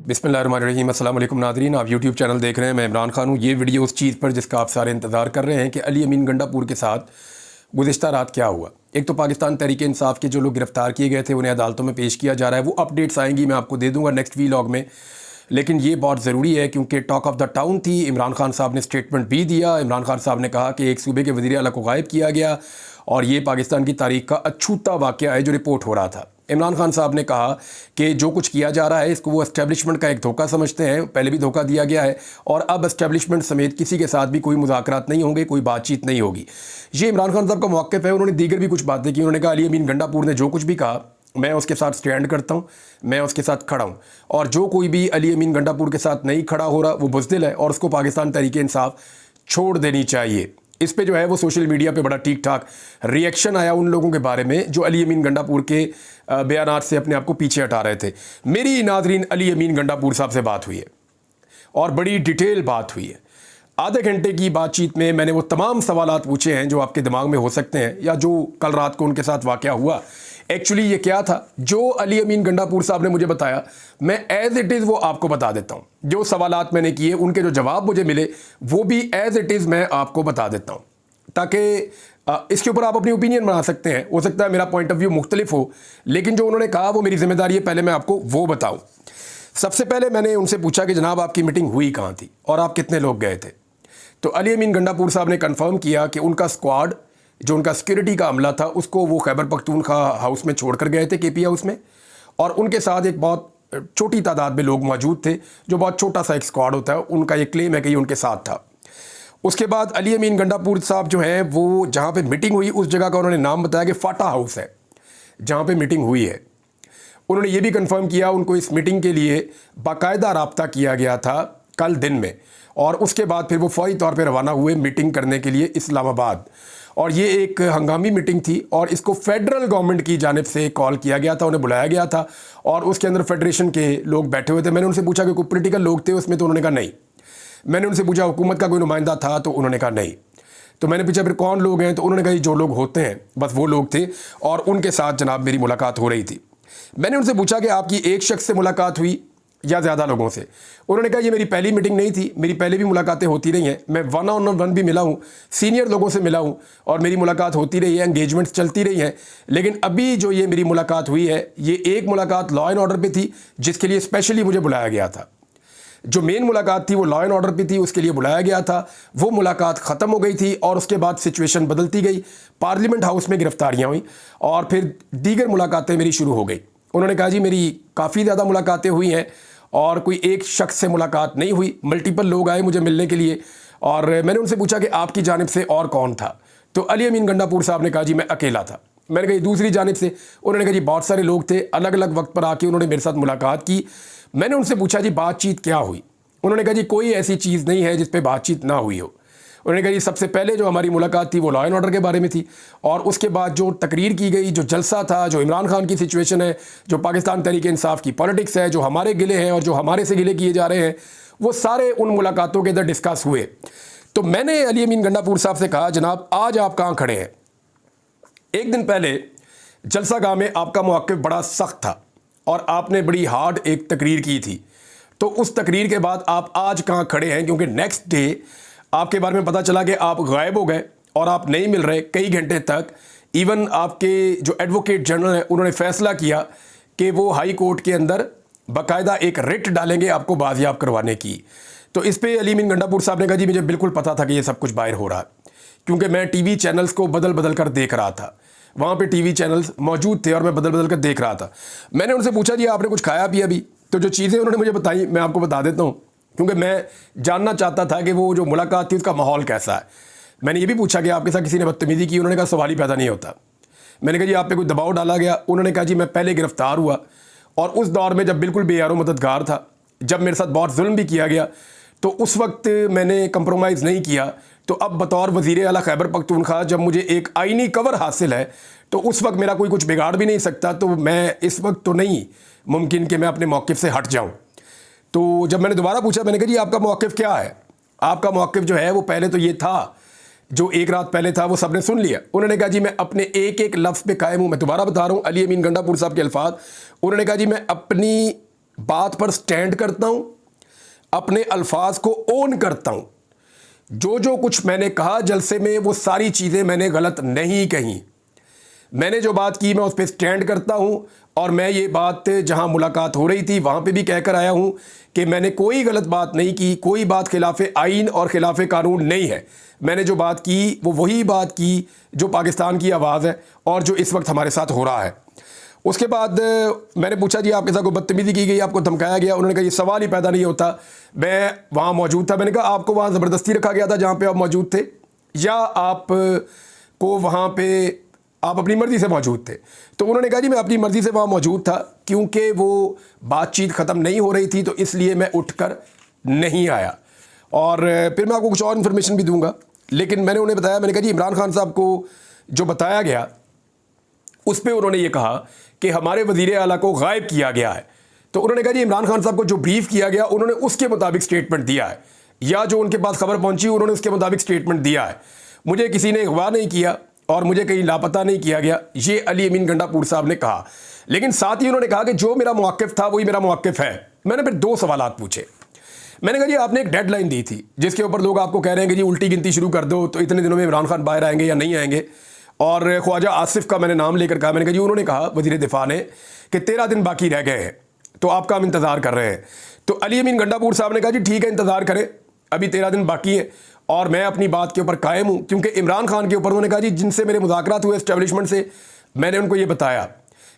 बिस्मिल्लाहिर्रहमानिर्रहीम। अस्सलाम वालेकुम नाज़रीन, आप यूट्यूब चैनल देख रहे हैं। मैं इमरान खान हूँ। ये वीडियो उस चीज़ पर जिसका आप सारे इंतज़ार कर रहे हैं कि अली अमीन गंडापुर के साथ गुज़िश्ता रात क्या हुआ। एक तो पाकिस्तान तहरीक इंसाफ के जो लोग गिरफ़्तार किए गए थे उन्हें अदालतों में पेश किया जा रहा है। वो अपडेट्स आएंगी, मैं आपको दे दूँगा नेक्स्ट वीलॉग में। लेकिन ये बहुत ज़रूरी है क्योंकि टॉक ऑफ द टाउन थी। इमरान खान साहब ने स्टेटमेंट भी दिया। इमरान खान साहब ने कहा कि एक सूबे के वज़ीर आला को गायब किया गया और ये पाकिस्तान की तारीख का अछूता वाक़या है जो रिपोर्ट हो रहा था। इमरान खान साहब ने कहा कि जो कुछ किया जा रहा है इसको वो एस्टेब्लिशमेंट का एक धोखा समझते हैं। पहले भी धोखा दिया गया है और अब एस्टेब्लिशमेंट समेत किसी के साथ भी कोई मुज़ाकरात नहीं होंगे, कोई बातचीत नहीं होगी। ये इमरान खान साहब का मौक़िफ़ है। उन्होंने दीगर भी कुछ बातें की। उन्होंने कहा अली अमीन गंडापुर ने जो कुछ भी कहा मैं उसके साथ स्टैंड करता हूँ, मैं उसके साथ खड़ा हूँ और जो कोई भी अली अमीन गंडापुर के साथ नहीं खड़ा हो रहा वो बुज़दिल है और उसको पाकिस्तान तहरीक इंसाफ छोड़ देनी चाहिए। इस पे जो है वो सोशल मीडिया पे बड़ा ठीक ठाक रिएक्शन आया उन लोगों के बारे में जो अली अमीन गंडापुर के बयानात से अपने आप को पीछे हटा रहे थे। मेरी नाज़रीन अली अमीन गंडापुर साहब से बात हुई है और बड़ी डिटेल बात हुई है। आधे घंटे की बातचीत में मैंने वो तमाम सवालात पूछे हैं जो आपके दिमाग में हो सकते हैं या जो कल रात को उनके साथ वाक़या हुआ एक्चुअली ये क्या था। जो अली अमीन गंडापुर साहब ने मुझे बताया मैं एज़ इट इज़ वो आपको बता देता हूँ। जो सवालात मैंने किए उनके जो जवाब मुझे मिले वो भी एज़ इट इज़ मैं आपको बता देता हूँ ताकि इसके ऊपर आप अपनी ओपिनियन बना सकते हैं। हो सकता है मेरा पॉइंट ऑफ व्यू मुख्तलिफ हो, लेकिन जो उन्होंने कहा वो मेरी जिम्मेदारी है पहले मैं आपको वो बताऊँ। सबसे पहले मैंने उनसे पूछा कि जनाब आपकी मीटिंग हुई कहाँ थी और आप कितने लोग गए थे। तो अली अमीन गंडापुर साहब ने कन्फर्म किया कि उनका स्क्वाड जो उनका सिक्योरिटी का अमला था उसको वो खैबर पख्तूनख्वा हाउस में छोड़ कर गए थे, केपी हाउस में, और उनके साथ एक बहुत छोटी तादाद में लोग मौजूद थे जो बहुत छोटा सा एक स्क्वाड होता है। उनका ये क्लेम है कि ये उनके साथ था। उसके बाद अली अमीन गंडापुर साहब जो हैं वो जहाँ पे मीटिंग हुई उस जगह का उन्होंने नाम बताया कि फाटा हाउस है जहाँ पे मीटिंग हुई है। उन्होंने ये भी कंफर्म किया उनको इस मीटिंग के लिए बाकायदा राब्ता किया गया था कल दिन में और उसके बाद फिर वो फौरी तौर पे रवाना हुए मीटिंग करने के लिए इस्लामाबाद। और ये एक हंगामी मीटिंग थी और इसको फेडरल गवर्नमेंट की जानिब से कॉल किया गया था, उन्हें बुलाया गया था और उसके अंदर फेडरेशन के लोग बैठे हुए थे। मैंने उनसे पूछा कि कोई पोलिटिकल लोग थे उसमें, तो उन्होंने कहा नहीं। मैंने उनसे पूछा हुकूमत का कोई नुमाइंदा था, तो उन्होंने कहा नहीं। तो मैंने पूछा फिर कौन लोग हैं, तो उन्होंने कहा जो लोग होते हैं बस वो लोग थे और उनके साथ जनाब मेरी मुलाकात हो रही थी। मैंने उनसे पूछा कि आपकी एक शख्स से मुलाकात हुई या ज़्यादा लोगों से। उन्होंने कहा ये मेरी पहली मीटिंग नहीं थी, मेरी पहले भी मुलाकातें होती रही हैं, मैं 1-on-1 भी मिला हूँ, सीनियर लोगों से मिला हूँ और मेरी मुलाकात होती रही है, एंगेजमेंट्स चलती रही हैं। लेकिन अभी जो ये मेरी मुलाकात हुई है ये एक मुलाकात लॉ एंड ऑर्डर पे थी जिसके लिए स्पेशली मुझे बुलाया गया था। जो मेन मुलाकात थी वो लॉ एंड ऑर्डर पे थी, उसके लिए बुलाया गया था। वो मुलाकात ख़त्म हो गई थी और उसके बाद सिचुएशन बदलती गई, पार्लियामेंट हाउस में गिरफ्तारियाँ हुई और फिर दीगर मुलाकातें मेरी शुरू हो गई। उन्होंने कहा जी मेरी काफ़ी ज़्यादा मुलाकातें हुई हैं और कोई एक शख्स से मुलाकात नहीं हुई, मल्टीपल लोग आए मुझे मिलने के लिए। और मैंने उनसे पूछा कि आपकी जानिब से और कौन था, तो अली अमीन गंडापुर साहब ने कहा जी मैं अकेला था। मैंने कहा दूसरी जानिब से, उन्होंने कहा जी बहुत सारे लोग थे, अलग अलग वक्त पर आके उन्होंने मेरे साथ मुलाकात की। मैंने उनसे पूछा जी बातचीत क्या हुई। उन्होंने कहा जी कोई ऐसी चीज़ नहीं है जिस पर बातचीत ना हुई हो। उन्होंने कहा जी सबसे पहले जो हमारी मुलाकात थी वो लॉ एंड ऑर्डर के बारे में थी और उसके बाद जो तकरीर की गई, जो जलसा था, जो इमरान खान की सिचुएशन है, जो पाकिस्तान तहरीक इंसाफ की पॉलिटिक्स है, जो हमारे गिले हैं और जो हमारे से गिले किए जा रहे हैं, वो सारे उन मुलाकातों के अंदर डिस्कस हुए। तो मैंने अली अमीन गंडापुर साहब से कहा जनाब आज आप कहाँ खड़े हैं। एक दिन पहले जलसा गाह में आपका मौक़िफ़ बड़ा सख्त था और आपने बड़ी हार्ड एक तकरीर की थी। तो उस तकरीर के बाद आप आज कहाँ खड़े हैं, क्योंकि नेक्स्ट डे आपके बारे में पता चला कि आप गायब हो गए और आप नहीं मिल रहे कई घंटे तक। इवन आपके जो एडवोकेट जनरल हैं उन्होंने फ़ैसला किया कि वो हाई कोर्ट के अंदर बाकायदा एक रिट डालेंगे आपको बाजियाब करवाने की। तो इस पे अली अमीन गंडापुर साहब ने कहा जी मुझे बिल्कुल पता था कि ये सब कुछ बाहर हो रहा है, क्योंकि मैं टीवी चैनल्स को बदल बदल कर देख रहा था। वहाँ पे टीवी चैनल्स मौजूद थे और मैं बदल बदल कर देख रहा था। मैंने उनसे पूछा जी आपने कुछ खाया पिया भी, तो जो चीज़ें उन्होंने मुझे बताई मैं आपको बता देता हूँ, क्योंकि मैं जानना चाहता था कि वो जो मुलाकात थी उसका माहौल कैसा है। मैंने ये भी पूछा कि आपके साथ किसी ने बदतमीज़ी की। उन्होंने कहा सवाल ही पैदा नहीं होता। मैंने कहा जी आप पे कोई दबाव डाला गया। उन्होंने कहा जी मैं पहले गिरफ़्तार हुआ और उस दौर में जब बिल्कुल बेयारो मददगार था, जब मेरे साथ बहुत जुल्म भी किया गया, तो उस वक्त मैंने कंप्रोमाइज़ नहीं किया। तो अब बतौर वज़ीर आला खैबर पख्तूनख्वा जब मुझे एक आइनी कवर हासिल है तो उस वक्त मेरा कोई कुछ बिगाड़ भी नहीं सकता। तो मैं इस वक्त तो नहीं मुमकिन कि मैं अपने मौक़िफ़ से हट जाऊँ। तो जब मैंने दोबारा पूछा मैंने कहा जी आपका मौक़िफ़ क्या है। आपका मौक़िफ़ जो है वो पहले तो ये था, जो एक रात पहले था वो सबने सुन लिया। उन्होंने कहा जी मैं अपने एक एक लफ्ज़ पे कायम हूँ। मैं दोबारा बता रहा हूँ अली अमीन गंडापुर साहब के अल्फाज। उन्होंने कहा जी मैं अपनी बात पर स्टैंड करता हूं, अपने अल्फाज को ओन करता हूं। जो कुछ मैंने कहा जलसे में वो सारी चीज़ें मैंने गलत नहीं कही। मैंने जो बात की मैं उस पर स्टैंड करता हूं और मैं ये बात जहां मुलाकात हो रही थी वहां पे भी कहकर आया हूं कि मैंने कोई गलत बात नहीं की, कोई बात खिलाफ आइन और खिलाफ कानून नहीं है। मैंने जो बात की वो वही बात की जो पाकिस्तान की आवाज़ है और जो इस वक्त हमारे साथ हो रहा है। उसके बाद मैंने पूछा जी आपके साथ कोई बदतमीज़ी की गई, आपको धमकाया गया? उन्होंने कहा ये सवाल ही पैदा नहीं होता, मैं वहाँ मौजूद था। मैंने कहा आपको वहाँ ज़बरदस्ती रखा गया था जहाँ पे आप मौजूद थे, या आप को वहाँ पे आप अपनी मर्ज़ी से मौजूद थे? तो उन्होंने कहा जी मैं अपनी मर्ज़ी से वहाँ मौजूद था, क्योंकि वो बातचीत ख़त्म नहीं हो रही थी तो इसलिए मैं उठकर नहीं आया। और फिर मैं आपको कुछ और इन्फॉर्मेशन भी दूंगा, लेकिन मैंने उन्हें बताया, मैंने कहा जी इमरान खान साहब को जो बताया गया उस पर उन्होंने ये कहा कि हमारे वज़ीर आला को गायब किया गया है। तो उन्होंने कहा जी इमरान खान साहब को जो ब्रीफ किया गया उन्होंने उसके मुताबिक स्टेटमेंट दिया है, या जो उनके पास खबर पहुंची उन्होंने उसके मुताबिक स्टेटमेंट दिया है। मुझे किसी ने अगवा नहीं किया और मुझे कहीं लापता नहीं किया गया, ये अली अमीन गंडापुर साहब ने कहा। लेकिन साथ ही उन्होंने कहा कि जो मेरा मौक़िफ़ था वही मेरा मौक़िफ़ है। मैंने फिर 2 सवालात पूछे। मैंने कहा जी आपने एक डेडलाइन दी थी जिसके ऊपर लोग आपको कह रहे हैं कि जी उल्टी गिनती शुरू कर दो, तो इतने दिनों में इमरान खान बाहर आएंगे या नहीं आएंगे। और ख्वाजा आसिफ का मैंने नाम लेकर कहा, मैंने कहा जी उन्होंने कहा वज़ीर दिफा ने कि 13 दिन बाकी रह गए हैं तो आपका हम इंतज़ार कर रहे हैं। तो अली अमीन गंडापुर साहब ने कहा जी ठीक है इंतज़ार करें, अभी 13 दिन बाकी है और मैं अपनी बात के ऊपर कायम हूँ। क्योंकि इमरान खान के ऊपर उन्होंने कहा जी जिनसे मेरे मुज़ाकरात हुए एस्टेब्लिशमेंट से, मैंने उनको ये बताया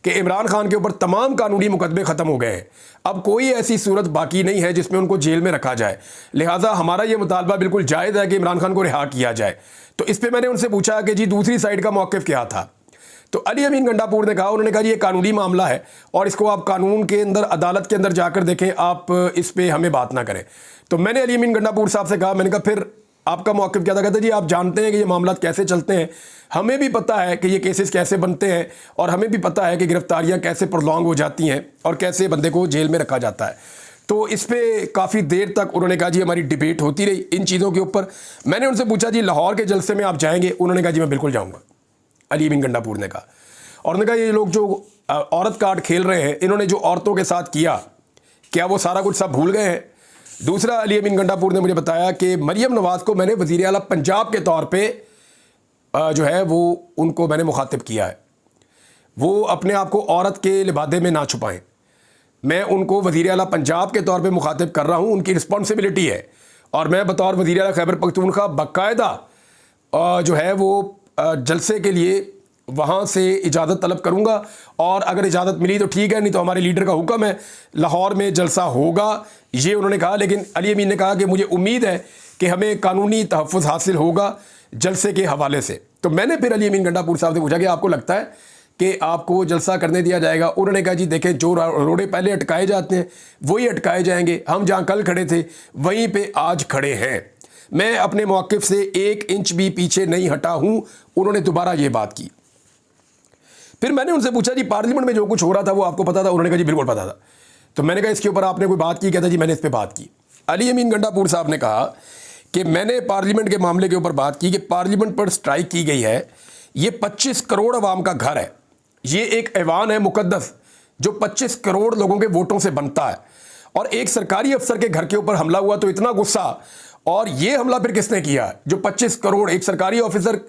कि इमरान खान के ऊपर तमाम कानूनी मुकदमे ख़त्म हो गए हैं, अब कोई ऐसी सूरत बाकी नहीं है जिसमें उनको जेल में रखा जाए, लिहाजा हमारा ये मुतालबा बिल्कुल जायज़ है कि इमरान खान को रिहा किया जाए। तो इस पर मैंने उनसे पूछा कि जी दूसरी साइड का मौक़िफ़ क्या था? तो अली अमीन गंडापुर ने कहा, उन्होंने कहा जी ये कानूनी मामला है और इसको आप कानून के अंदर, अदालत के अंदर जाकर देखें, आप इस पर हमें बात ना करें। तो मैंने अली अमीन गंडापुर साहब से कहा, मैंने कहा फिर आपका मौक़िफ़ क्या था? कहते जी आप जानते हैं कि ये मामला कैसे चलते हैं, हमें भी पता है कि ये केसेस कैसे बनते हैं और हमें भी पता है कि गिरफ्तारियां कैसे प्रोलॉन्ग हो जाती हैं और कैसे बंदे को जेल में रखा जाता है। तो इस पर काफ़ी देर तक उन्होंने कहा जी हमारी डिबेट होती रही इन चीज़ों के ऊपर। मैंने उनसे पूछा जी लाहौर के जलसे में आप जाएंगे? उन्होंने कहा जी मैं बिल्कुल जाऊँगा, अली अमीन गंडापुर ने कहा। और उन्होंने कहा ये लोग जो औरत कार्ड खेल रहे हैं, इन्होंने जो औरतों के साथ किया, क्या वो सारा कुछ सब भूल गए हैं? दूसरा, अली अमीन गंडापुर ने मुझे बताया कि मरियम नवाज़ को मैंने वज़ीर आला पंजाब के तौर पे जो है वो उनको मैंने मुखातिब किया है, वो अपने आप को औरत के लिबादे में ना छुपाएं। मैं उनको वज़ीर आला पंजाब के तौर पे मुखातिब कर रहा हूँ, उनकी रिस्पॉन्सिबिलिटी है। और मैं बतौर वज़ीर आला खैबर पख्तूनख्वा बाकायदा जो है वो जलसे के लिए वहाँ से इजाज़त तलब करूँगा, और अगर इजाज़त मिली तो ठीक है, नहीं तो हमारे लीडर का हुक्म है लाहौर में जलसा होगा, ये उन्होंने कहा। लेकिन अली अमीन ने कहा कि मुझे उम्मीद है कि हमें कानूनी तहफ़्फ़ुज़ हासिल होगा जलसे के हवाले से। तो मैंने फिर अली अमीन गंडापुर साहब से पूछा कि आपको लगता है कि आपको जलसा करने दिया जाएगा? उन्होंने कहा जी देखें, जो रोड़े पहले अटकाए जाते हैं वही अटकाए जाएंगे। हम जहाँ कल खड़े थे वहीं पे आज खड़े हैं। मैं अपने मौक़िफ़ से 1 इंच भी पीछे नहीं हटा हूँ। उन्होंने दोबारा ये बात की। फिर मैंने उनसे पूछा जी पार्लियामेंट में जो कुछ हो रहा था वो आपको पता था? उन्होंने कहा जी बिल्कुल पता था। तो मैंने कहा इसके ऊपर आपने कोई बात की? कहता जी मैंने इस पर बात की। अली अमीन गंडापुर साहब ने कहा कि मैंने पार्लियामेंट के मामले के ऊपर बात की कि पार्लियामेंट पर स्ट्राइक की गई है, ये 25 करोड़ अवाम का घर है, ये एक ऐवान है मुकद्दस जो 25 करोड़ लोगों के वोटों से बनता है, और एक सरकारी अफसर के घर के ऊपर हमला हुआ तो इतना गुस्सा, और ये हमला फिर किसने किया? जो 25 करोड़, एक सरकारी ऑफिसर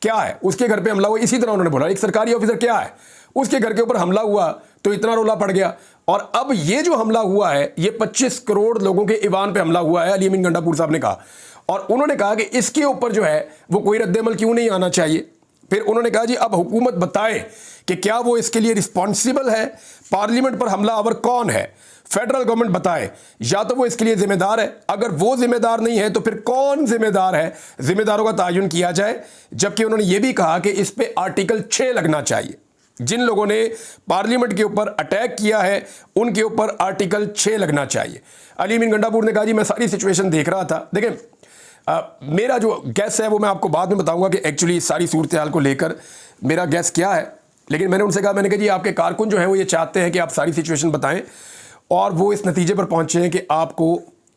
क्या है, उसके घर पे हमला हुआ। इसी तरह उन्होंने बोला एक सरकारी ऑफिसर क्या है, उसके घर के ऊपर हमला हुआ तो इतना रोला पड़ गया। और अब ये जो हमला हुआ है ये 25 करोड़ लोगों के ईवान पे हमला हुआ है, अली अमीन गंडापुर साहब ने कहा। और उन्होंने कहा कि इसके ऊपर जो है वो कोई रद्द-ए-अमल क्यों नहीं आना चाहिए। फिर उन्होंने कहा जी अब हुकूमत बताए कि क्या वो इसके लिए रिस्पॉन्सिबल है, पार्लियामेंट पर हमला आवर कौन है, फेडरल गवर्नमेंट बताए, या तो वो इसके लिए जिम्मेदार है, अगर वो जिम्मेदार नहीं है तो फिर कौन जिम्मेदार है, जिम्मेदारों का तायुन किया जाए। जबकि उन्होंने ये भी कहा कि इस पे आर्टिकल 6 लगना चाहिए, जिन लोगों ने पार्लियामेंट के ऊपर अटैक किया है उनके ऊपर आर्टिकल 6 लगना चाहिए। अली अमीन गंडापुर ने कहा जी मैं सारी सिचुएशन देख रहा था। देखें मेरा जो गैस है वो मैं आपको बाद में बताऊंगा कि एक्चुअली सारी सूरत हाल को लेकर मेरा गैस क्या है। लेकिन मैंने उनसे कहा, मैंने कहा जी आपके कारकुन जो है वो ये चाहते हैं कि आप सारी सिचुएशन बताएं, और वो इस नतीजे पर पहुंचे हैं कि आपको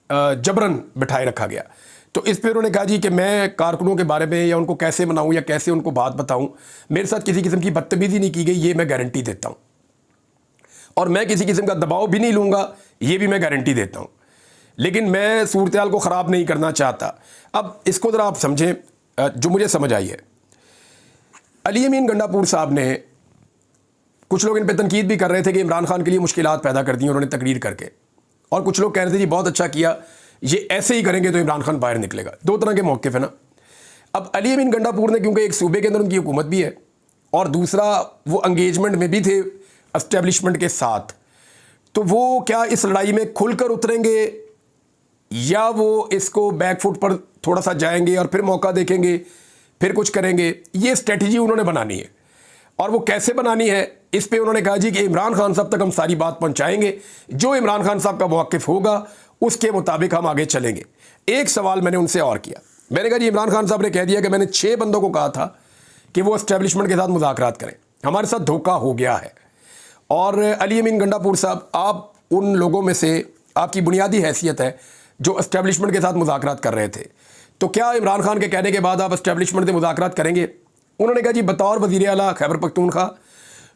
जबरन बिठाए रखा गया। तो इस पर उन्होंने कहा जी कि मैं कारकुनों के बारे में या उनको कैसे मनाऊं या कैसे उनको बात बताऊं, मेरे साथ किसी किस्म की बदतमीज़ी नहीं की गई, ये मैं गारंटी देता हूं। और मैं किसी किस्म का दबाव भी नहीं लूँगा, ये भी मैं गारंटी देता हूँ। लेकिन मैं सूरत को ख़राब नहीं करना चाहता। अब इसको ज़रा आप समझें, जो मुझे समझ आई है, अली अमीन गंडापुर साहब ने, कुछ लोग इन पर तनकीद भी कर रहे थे कि इमरान खान के लिए मुश्किलात पैदा कर दी उन्होंने तकरीर करके, और कुछ लोग कह रहे थे जी बहुत अच्छा किया, ये ऐसे ही करेंगे तो इमरान खान बाहर निकलेगा। दो तरह के मौक़िफ़ है ना। अब अली अमीन गंडापुर ने, क्योंकि एक सूबे के अंदर उनकी हुकूमत भी है और दूसरा वो एंगेजमेंट में भी थे एस्टेब्लिशमेंट के साथ, तो वो क्या इस लड़ाई में खुलकर उतरेंगे या वो इसको बैकफुट पर थोड़ा सा जाएंगे और फिर मौका देखेंगे, फिर कुछ करेंगे? ये स्ट्रेटजी उन्होंने बनानी है। और वो कैसे बनानी है, इस पे उन्होंने कहा जी कि इमरान खान साहब तक हम सारी बात पहुंचाएंगे, जो इमरान खान साहब का मौक़िफ़ होगा उसके मुताबिक हम आगे चलेंगे। एक सवाल मैंने उनसे और किया, मैंने कहा जी इमरान खान साहब ने कह दिया कि मैंने 6 बंदों को कहा था कि वो एस्टेब्लिशमेंट के साथ मुज़ाकरात करें, हमारे साथ धोखा हो गया है। और अली अमीन गंडापुर साहब, आप उन लोगों में से, आपकी बुनियादी हैसियत है जो एस्टेब्लिशमेंट के साथ मुज़ाकरात कर रहे थे, तो क्या इमरान खान के कहने के बाद आप एस्टेब्लिशमेंट से मुज़ाकरात करेंगे? उन्होंने कहा जी बतौर वज़ीर आला Khyber Pakhtunkhwa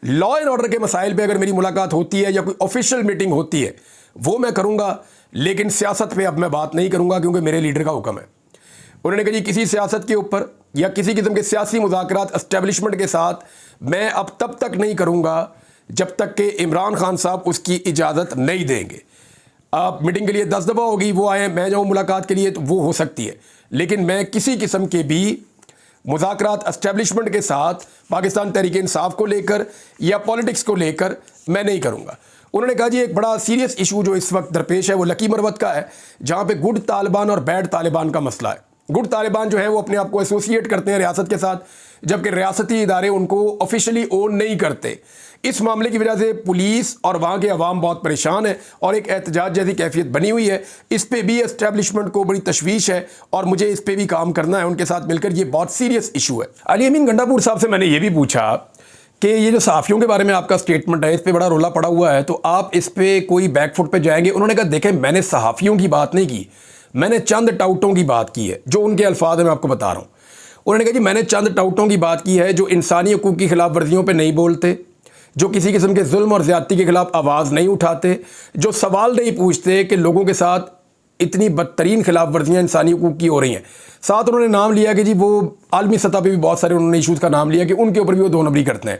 law and order के मसाइल पे अगर मेरी मुलाकात होती है या कोई ऑफिशियल मीटिंग होती है वो मैं करूँगा, लेकिन सियासत पे अब मैं बात नहीं करूँगा क्योंकि मेरे लीडर का हुक्म है। उन्होंने कहा जी किसी सियासत के ऊपर या किसी किस्म के सियासी मुज़ाकरात एस्टेब्लिशमेंट के साथ मैं अब तब तक नहीं करूँगा जब तक कि इमरान खान साहब उसकी इजाज़त नहीं देंगे। आप मीटिंग के लिए 10 दफ़ा होगी, वो आए, मैं जाऊँ मुलाकात के लिए, तो वो हो सकती है, लेकिन मैं किसी किस्म के भी मुज़ाकरात एस्टेब्लिशमेंट के साथ पाकिस्तान तहरीक इंसाफ को लेकर या पॉलिटिक्स को लेकर मैं नहीं करूँगा। उन्होंने कहा जी एक बड़ा सीरियस इशू जो इस वक्त दरपेश है वो लकी मरवत का है, जहाँ पे गुड तालिबान और बैड तालिबान का मसला है। गुड तालिबान जो है वो अपने आप को एसोसिएट करते हैं रियासत के साथ, जबकि रियासती इदारे उनको ऑफिशियली ओन नहीं करते। इस मामले की वजह से पुलिस और वहाँ के अवाम बहुत परेशान है और एक एहतजाज जैसी कैफियत बनी हुई है। इस पे भी एस्टेब्लिशमेंट को बड़ी तशवीश है और मुझे इस पे भी काम करना है उनके साथ मिलकर। ये बहुत सीरियस इशू है। अली अमीन गंडापुर साहब से मैंने ये भी पूछा कि ये जो सहाफ़ियों के बारे में आपका स्टेटमेंट है, इस पे बड़ा रोला पड़ा हुआ है, तो आप इस पे कोई बैकफुट पे जाएंगे? उन्होंने कहा देखें मैंने सहाफ़ियों की बात नहीं की, मैंने चंद टाउटों की बात की है, जो उनके अल्फाज है मैं आपको बता रहा हूँ। उन्होंने कहा जी मैंने चंद टाउटों की बात की है जो इंसानी हकूक़ की खिलाफ वर्जियों पर नहीं बोलते, जो किसी किस्म के जुल्म और ज़्यादती के खिलाफ आवाज़ नहीं उठाते, जो सवाल नहीं पूछते कि लोगों के साथ इतनी बदतरीन खिलाफ वर्जियाँ इंसानी हकूक़ की हो रही हैं। साथ उन्होंने नाम लिया कि जी वो आलमी सतह पे भी बहुत सारे उन्होंने इशूज़ का नाम लिया कि उनके ऊपर भी वो 2 नंबरी करते हैं।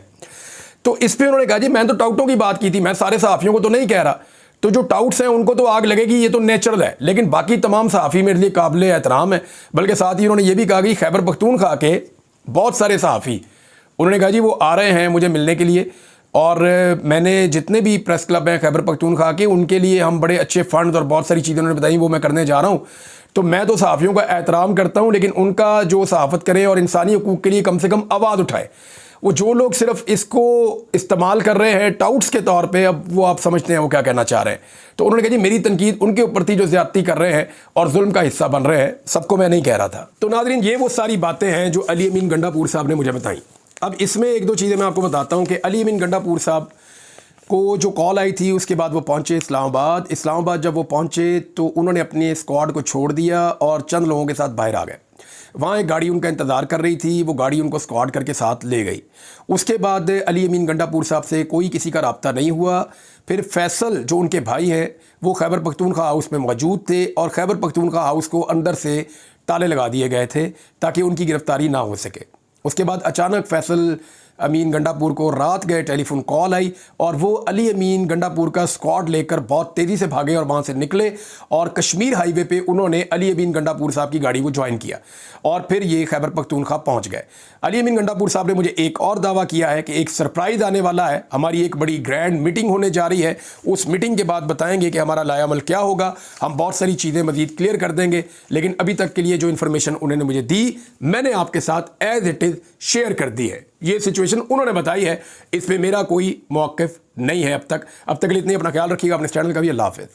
तो इस पर उन्होंने कहा जी मैंने तो टाउटों की बात की थी, मैं सारे सहाफ़ियों को तो नहीं कह रहा, तो जो टाउट्स हैं उनको तो आग लगेगी, ये तो नेचुरल है, लेकिन बाकी तमाम सहाफ़ी मेरे लिए काबिल एहतराम है। बल्कि साथ ही उन्होंने ये भी कहा कि खैबर पख्तूनख्वा के बहुत सारे सहाफ़ी, उन्होंने कहा जी वो आ रहे हैं मुझे मिलने के लिए, और मैंने जितने भी प्रेस क्लब हैं खैबर पख्तूनख्वा के उनके लिए हम बड़े अच्छे फ़ंड और बहुत सारी चीज़ें उन्होंने बताई वो मैं करने जा रहा हूँ। तो मैं तो सहाफ़ियों का एहतराम करता हूँ, लेकिन उनका जो सहाफ़त करे और इंसानी हकूक़ के लिए कम से कम आवाज़ उठाए। वो जो लोग सिर्फ इसको इस्तेमाल कर रहे हैं टाउट्स के तौर पे, अब वो आप समझते हैं वो क्या कहना चाह रहे हैं। तो उन्होंने कहा जी मेरी तनकीद उनके ऊपर थी जो ज़्यादती कर रहे हैं और जुल्म का हिस्सा बन रहे हैं, सबको मैं नहीं कह रहा था। तो नाज़रीन ये वो सारी बातें हैं जो अली अमीन गंडापुर साहब ने मुझे बताई। अब इसमें 1-2 चीज़ें मैं आपको बताता हूँ कि अली अमीन गंडापुर साहब को जो कॉल आई थी उसके बाद वो पहुँचे इस्लामाबाद। जब वो पहुँचे तो उन्होंने अपने स्क्वाड को छोड़ दिया और चंद लोगों के साथ बाहर आ गए। वहाँ एक गाड़ी उनका इंतज़ार कर रही थी, वो गाड़ी उनको स्क्वाड करके साथ ले गई। उसके बाद अली अमीन गंडापुर साहब से कोई किसी का रब्ता नहीं हुआ। फिर फैसल जो उनके भाई हैं वो खैबर पख्तूनख्वा हाउस में मौजूद थे और खैबर पख्तूनख्वा हाउस को अंदर से ताले लगा दिए गए थे ताकि उनकी गिरफ्तारी ना हो सके। उसके बाद अचानक फैसल अमीन गंडापुर को रात गए टेलीफोन कॉल आई और वो अली अमीन गंडापुर का स्क्वाड लेकर बहुत तेज़ी से भागे और वहाँ से निकले और कश्मीर हाईवे पे उन्होंने अली अमीन गंडापुर साहब की गाड़ी को ज्वाइन किया और फिर ये खैबर पख्तूनख्वा पहुँच गए। अली अमीन गंडापुर साहब ने मुझे एक और दावा किया है कि एक सरप्राइज़ आने वाला है, हमारी एक बड़ी ग्रैंड मीटिंग होने जा रही है, उस मीटिंग के बाद बताएंगे कि हमारा लायामल क्या होगा, हम बहुत सारी चीज़ें मज़ीद क्लियर कर देंगे। लेकिन अभी तक के लिए जो इन्फॉर्मेशन उन्होंने मुझे दी मैंने आपके साथ एज इट इज़ शेयर कर दी है। ये सिचुएशन उन्होंने बताई है, इस पर मेरा कोई मौक़िफ़ नहीं है अब तक के लिए। इतनी अपना ख्याल रखिएगा, अपने चैनल का भी। अल्लाह हाफ़िज़।